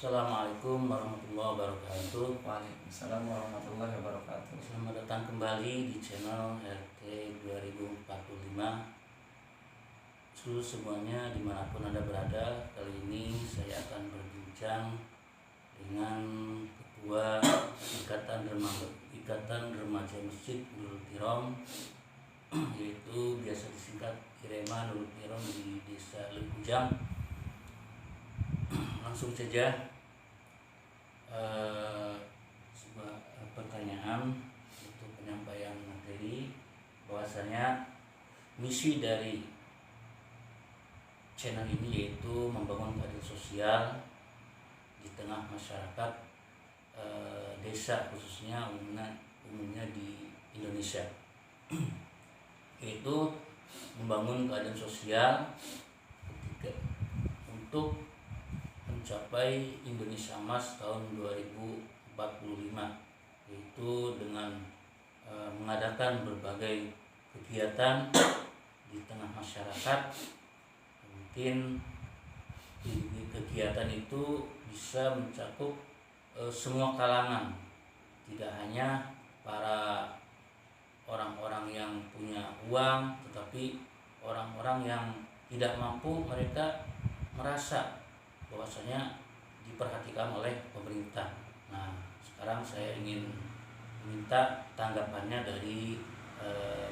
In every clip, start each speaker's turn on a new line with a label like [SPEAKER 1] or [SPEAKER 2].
[SPEAKER 1] Assalamualaikum warahmatullahi wabarakatuh.
[SPEAKER 2] Waalaikumsalam warahmatullahi wabarakatuh.
[SPEAKER 1] Selamat datang kembali di channel RT 2045. Seluruh semuanya dimanapun Anda berada, kali ini saya akan berbincang dengan Ketua Ikatan Remaja Masjid Nurul Kirom, yaitu biasa disingkat IREMA Nurul Kirom di Desa Lekujang. Langsung saja sebuah pertanyaan untuk penyampaian materi, bahwasanya misi dari channel ini yaitu membangun keadilan sosial di tengah masyarakat desa, khususnya umumnya di Indonesia, yaitu membangun keadilan sosial untuk mencapai Indonesia Emas tahun 2045, yaitu dengan mengadakan berbagai kegiatan di tengah masyarakat. Mungkin kegiatan itu bisa mencakup semua kalangan, tidak hanya para orang-orang yang punya uang, tetapi orang-orang yang tidak mampu, mereka merasa bahwasanya diperhatikan oleh pemerintah. Nah, sekarang saya ingin meminta tanggapannya dari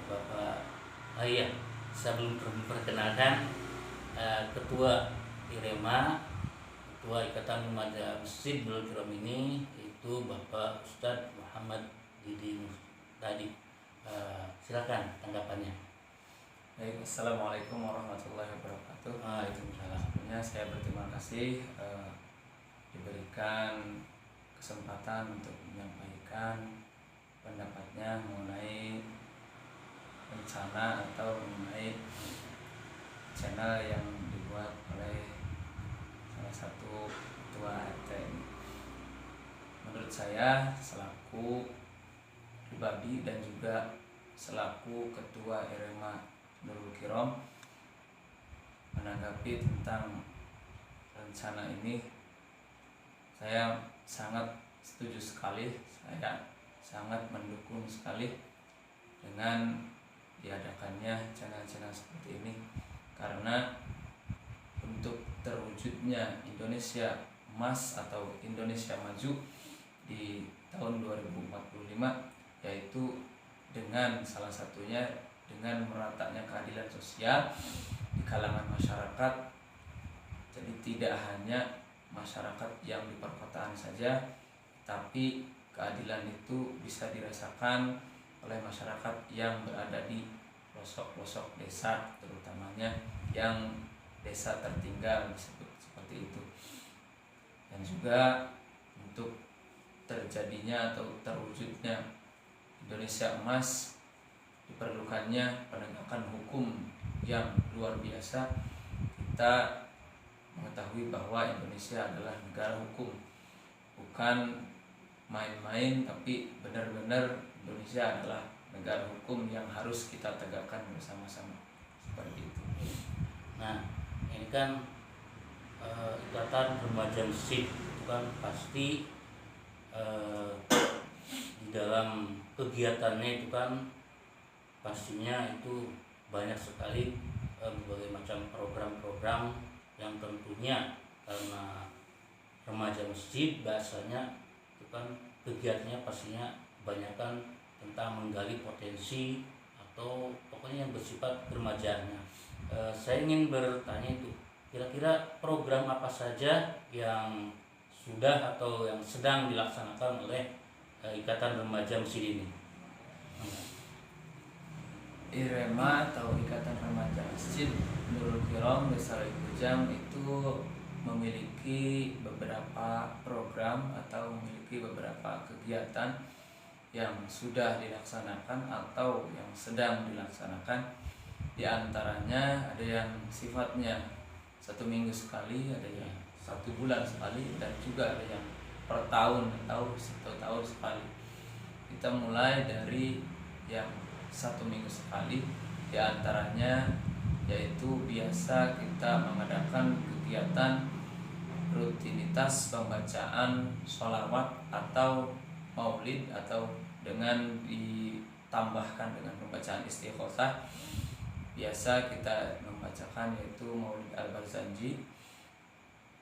[SPEAKER 1] Bapak Ayah. Sebelum memperkenalkan Ketua IREMA, Ketua Ikatan Remaja Masjid Nurul Kirom ini, yaitu Bapak Ustadz Muhammad Didi tadi. Silakan tanggapannya.
[SPEAKER 2] Baik, assalamualaikum warahmatullahi wabarakatuh.
[SPEAKER 1] Waalaikumsalam.
[SPEAKER 2] Sebelumnya saya berterima kasih diberikan kesempatan untuk menyampaikan pendapatnya mengenai rencana atau mengenai channel yang dibuat oleh salah satu ketua RT. Menurut saya selaku pribadi dan juga selaku ketua IREMA Nurul Kirom, menanggapi tentang rencana ini, saya sangat setuju sekali, saya sangat mendukung sekali dengan diadakannya channel-channel seperti ini, karena untuk terwujudnya Indonesia Emas atau Indonesia Maju di tahun 2045, yaitu dengan salah satunya dengan meratanya keadilan sosial di kalangan masyarakat. Jadi tidak hanya masyarakat yang di perkotaan saja, tapi keadilan itu bisa dirasakan oleh masyarakat yang berada di pelosok-pelosok desa, terutamanya yang desa tertinggal disebut seperti itu. Dan juga untuk terjadinya atau terwujudnya Indonesia Emas, diperlukannya penegakan hukum yang luar biasa. Kita mengetahui bahwa Indonesia adalah negara hukum, bukan main-main, tapi benar-benar Indonesia adalah negara hukum yang harus kita tegakkan bersama-sama, seperti itu.
[SPEAKER 1] Nah, ini kan Ikatan Remaja Masjid itu kan pasti di dalam kegiatannya itu kan pastinya itu banyak sekali berbagai macam program-program yang tentunya karena remaja masjid bahasanya itu kan kegiatannya pastinya kebanyakan tentang menggali potensi atau pokoknya yang bersifat keremajanya. Saya ingin bertanya itu, kira-kira program apa saja yang sudah atau yang sedang dilaksanakan oleh Ikatan Remaja Masjid ini?
[SPEAKER 2] IREMA atau Ikatan Remaja Masjid Nurul Kirom Desa Lekujang itu memiliki beberapa program atau memiliki beberapa kegiatan yang sudah dilaksanakan atau yang sedang dilaksanakan. Di antaranya ada yang sifatnya 1 minggu sekali, ada yang 1 bulan sekali, dan juga ada yang per tahun atau 1 tahun sekali. Kita mulai dari yang 1 minggu sekali, di antaranya yaitu biasa kita mengadakan kegiatan rutinitas pembacaan sholawat atau maulid, atau dengan ditambahkan dengan pembacaan istighosah. Biasa kita membacakan yaitu Maulid Al-Barzanji.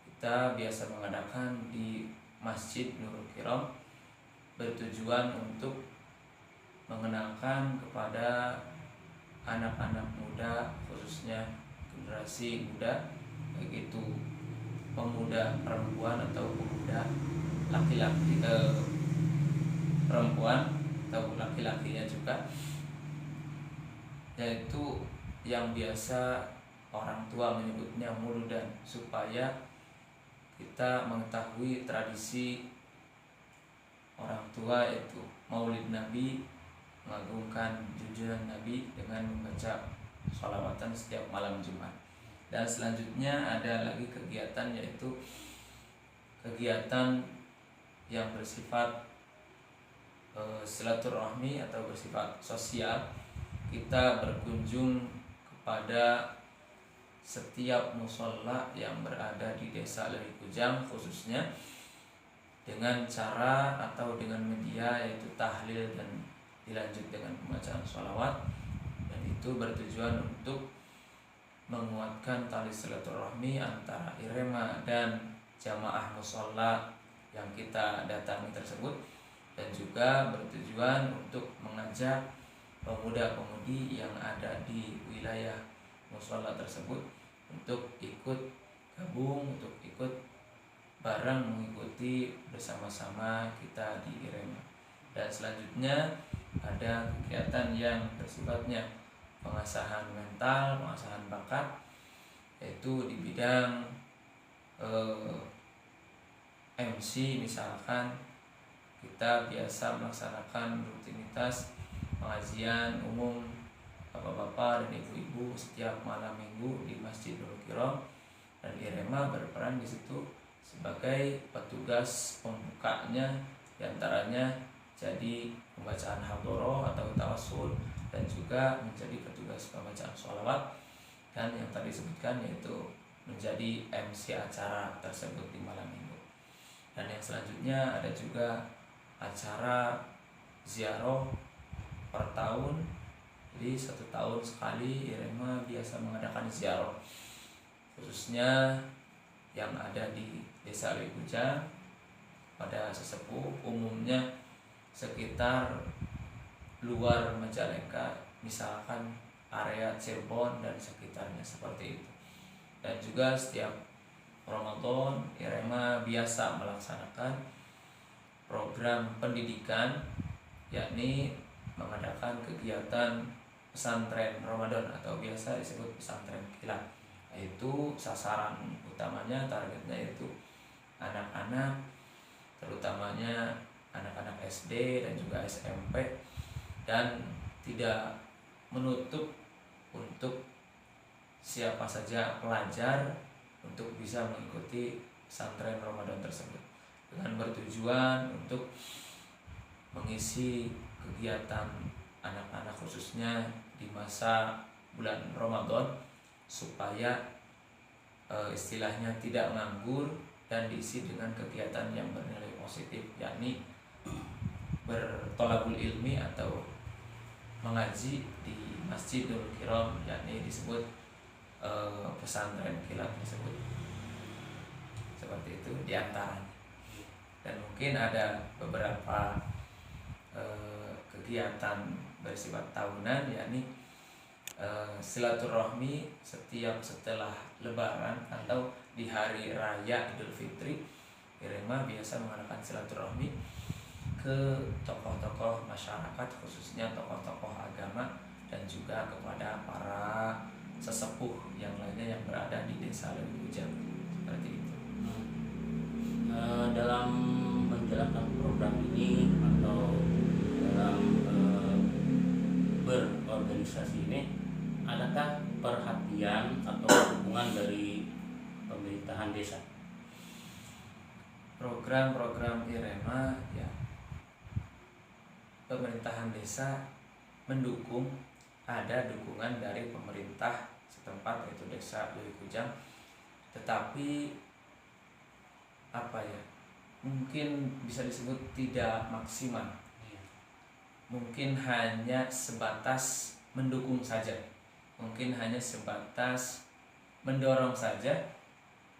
[SPEAKER 2] Kita biasa mengadakan di Masjid Nurul Kiram, bertujuan untuk mengenalkan kepada anak-anak muda, khususnya generasi muda, baik itu pemuda perempuan atau pemuda laki-laki, perempuan atau laki-lakinya juga, yaitu yang biasa orang tua menyebutnya muludan, supaya kita mengetahui tradisi orang tua, yaitu Maulid Nabi, mengagungkan junjungan Nabi dengan membaca sholawatan setiap malam Jumat. Dan selanjutnya ada lagi kegiatan, yaitu kegiatan yang bersifat silaturahmi atau bersifat sosial. Kita berkunjung kepada setiap musola yang berada di Desa Lewi Kujang, khususnya dengan cara atau dengan media yaitu tahlil dan dilanjut dengan pembacaan sholawat. Dan itu bertujuan untuk menguatkan tali silaturahmi antara Irema dan jamaah musola yang kita datangi tersebut, dan juga bertujuan untuk mengajak pemuda-pemudi yang ada di wilayah musola tersebut untuk ikut gabung, untuk ikut bareng mengikuti bersama-sama kita di Irema. Dan selanjutnya ada kegiatan yang bersifatnya pengasahan mental, pengasahan bakat, yaitu di bidang MC. Misalkan kita biasa melaksanakan rutinitas pengajian umum bapak-bapak dan ibu-ibu setiap malam minggu di Masjid Nurul Kiram, dan Irema berperan di situ sebagai petugas pembukanya, diantaranya jadi pembacaan hadoroh atau tawasul, dan juga menjadi petugas pembacaan sholawat, dan yang tadi disebutkan yaitu menjadi MC acara tersebut di malam minggu. Dan yang selanjutnya ada juga acara ziarah per tahun. Jadi 1 tahun sekali Irema biasa mengadakan ziarah, khususnya yang ada di Desa Lewi Kujang pada sesepuh, umumnya sekitar luar Majalengka, misalkan area Cirebon dan sekitarnya, seperti itu. Dan juga setiap Ramadan Irema biasa melaksanakan program pendidikan, yakni mengadakan kegiatan pesantren Ramadan atau biasa disebut pesantren kilat. Yaitu sasaran utamanya, targetnya itu anak-anak, terutamanya anak-anak SD dan juga SMP, dan tidak menutup untuk siapa saja pelajar untuk bisa mengikuti pesantren Ramadan tersebut, dengan bertujuan untuk mengisi kegiatan anak-anak khususnya di masa bulan Ramadan, supaya istilahnya tidak nganggur dan diisi dengan kegiatan yang bernilai positif, yakni bertolabul ilmi atau mengaji di Masjid Nurul Kiram, yakni disebut pesantren kilat tersebut. Seperti itu diantaranya. Dan mungkin ada beberapa kegiatan bersifat tahunan, yakni silaturahmi setiap setelah Lebaran atau di hari raya Idul Fitri. Irema biasa mengadakan silaturahmi ke tokoh-tokoh masyarakat, khususnya tokoh-tokoh agama, dan juga kepada para sesepuh yang lainnya yang berada di Desa Lewi Kujang, seperti itu.
[SPEAKER 1] Dalam menjalankan program ini atau dalam berorganisasi ini, adakah perhatian atau dukungan dari pemerintahan desa?
[SPEAKER 2] Program-program Irema, ya, pemerintahan desa mendukung, ada dukungan dari pemerintah setempat yaitu Desa Lewi Kujang, tetapi apa ya, mungkin bisa disebut tidak maksimal,
[SPEAKER 1] Iya.
[SPEAKER 2] mungkin hanya sebatas mendukung saja, mungkin hanya sebatas mendorong saja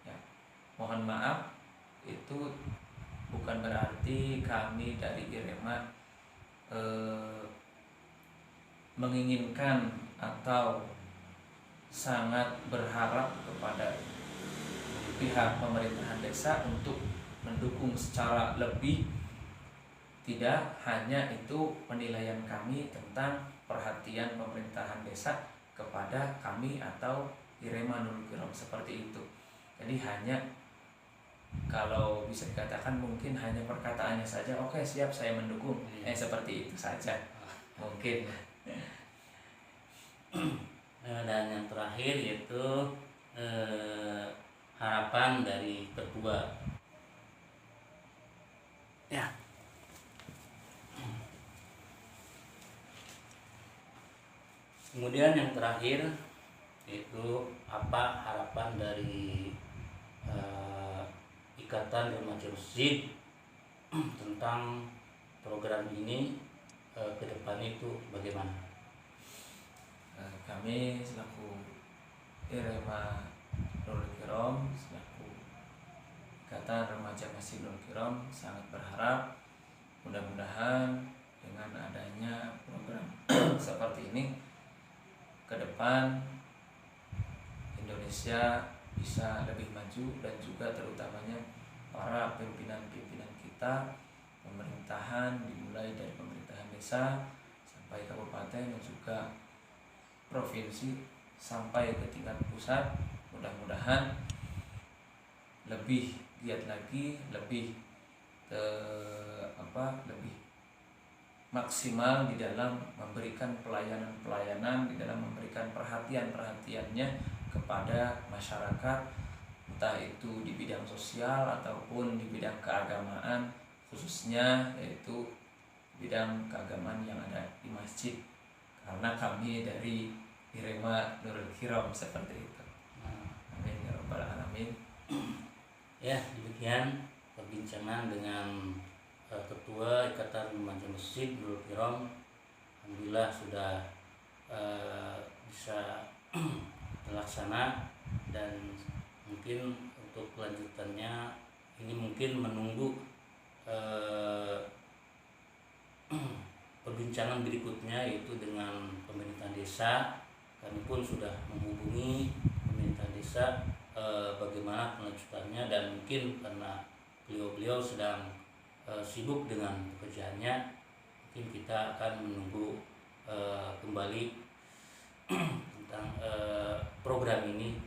[SPEAKER 2] ya. Mohon maaf, itu bukan berarti kami dari IREMA menginginkan atau sangat berharap kepada pihak pemerintahan desa untuk mendukung secara lebih. Tidak, hanya itu penilaian kami tentang perhatian pemerintahan desa kepada kami atau IREMA Nurul Kirom, seperti itu. Jadi hanya, kalau bisa dikatakan mungkin hanya perkataannya saja, oke siap saya mendukung, seperti itu saja mungkin.
[SPEAKER 1] Dan yang terakhir yaitu harapan dari ketua. Ya. Kemudian yang terakhir yaitu apa harapan dari Ikatan Remaja Masjid tentang program ini ke depan itu bagaimana?
[SPEAKER 2] Kami selaku IREMA Nurul Kirom, selaku Ikatan Remaja Masjid Nurul Kirom sangat berharap mudah-mudahan dengan adanya program seperti ini ke depan Indonesia bisa lebih maju, dan juga terutamanya para pimpinan-pimpinan kita, pemerintahan dimulai dari pemerintahan desa sampai kabupaten dan juga provinsi sampai ke tingkat pusat, mudah-mudahan lebih giat lagi, lebih lebih maksimal di dalam memberikan pelayanan-pelayanan, di dalam memberikan perhatian-perhatiannya kepada masyarakat, entah itu di bidang sosial ataupun di bidang keagamaan, khususnya yaitu bidang keagamaan yang ada di masjid, karena kami dari IREMA Nurul Kirom, seperti itu. Amin ya rabbal alamin.
[SPEAKER 1] Ya, demikian perbincangan dengan Ketua Ikatan Remaja Masjid Nurul Kirom. Alhamdulillah sudah bisa terlaksana, dan mungkin untuk kelanjutannya ini mungkin menunggu perbincangan berikutnya, yaitu dengan pemerintah desa. Kami pun sudah menghubungi pemerintah desa bagaimana kelanjutannya, dan mungkin karena beliau sedang sibuk dengan pekerjaannya, mungkin kita akan menunggu kembali tentang program ini.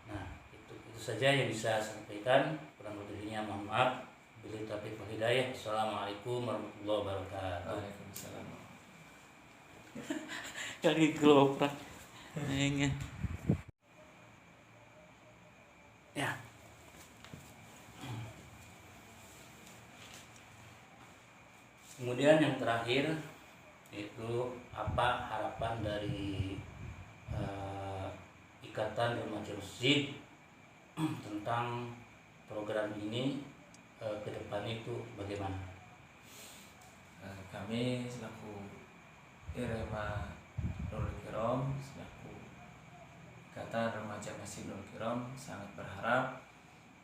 [SPEAKER 1] Nah, itu saja yang bisa saya sampaikan. Kurang lebihnya mohon maaf. Billahi taufiq wal hidayah. Assalamualaikum warahmatullahi wabarakatuh.
[SPEAKER 2] Waalaikumsalam.
[SPEAKER 1] Kali geloprak. Ya. Kemudian yang terakhir yaitu apa harapan dari Ikatan Remaja Masjid tentang program ini ke depan itu bagaimana?
[SPEAKER 2] Kami selaku IREMA Nurul Kirom, selaku Ikatan Remaja Masjid Nurul Kirom sangat berharap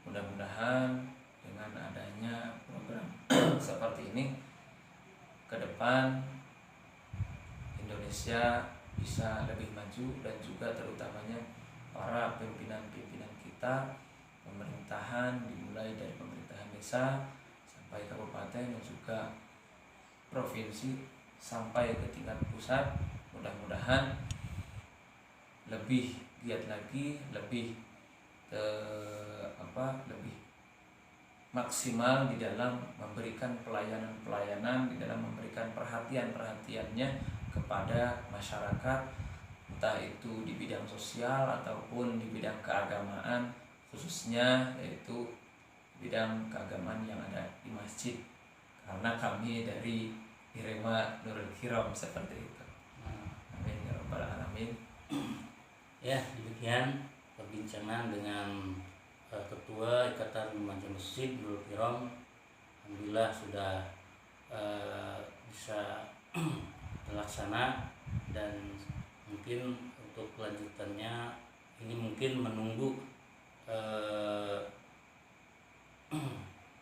[SPEAKER 2] mudah-mudahan dengan adanya program seperti ini ke depan Indonesia bisa lebih maju, dan juga terutamanya para pimpinan-pimpinan kita, pemerintahan dimulai dari pemerintahan desa sampai kabupaten dan juga provinsi sampai ke tingkat pusat, mudah-mudahan lebih giat lagi, lebih lebih maksimal di dalam memberikan pelayanan-pelayanan, di dalam memberikan perhatian-perhatiannya kepada masyarakat, entah itu di bidang sosial ataupun di bidang keagamaan, khususnya yaitu bidang keagamaan yang ada di masjid, karena kami dari IREMA Nurul Kirom, seperti itu. Amin ya rabbal alamin.
[SPEAKER 1] Ya, demikian perbincangan dengan Ketua Ikatan Remaja Masjid Nurul Kirom, alhamdulillah sudah bisa terlaksana, dan mungkin untuk kelanjutannya ini mungkin menunggu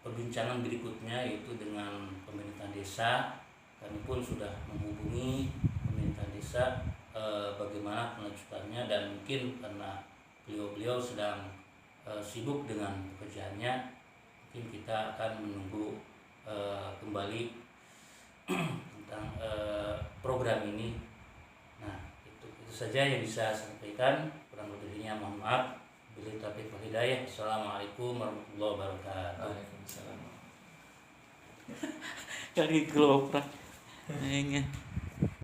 [SPEAKER 1] perbincangan berikutnya, yaitu dengan pemerintah desa. Kami pun sudah menghubungi pemerintah desa bagaimana kelanjutannya, dan mungkin karena beliau sedang sibuk dengan pekerjaannya, mungkin kita akan menunggu kembali tentang program ini. Nah, itu saja yang bisa saya sampaikan. Kurang lebihnya mohon maaf. Bila taufiq wal hidayah. Assalamualaikum warahmatullahi wabarakatuh.
[SPEAKER 2] Waalaikumsalam.
[SPEAKER 3] Kali geloprak.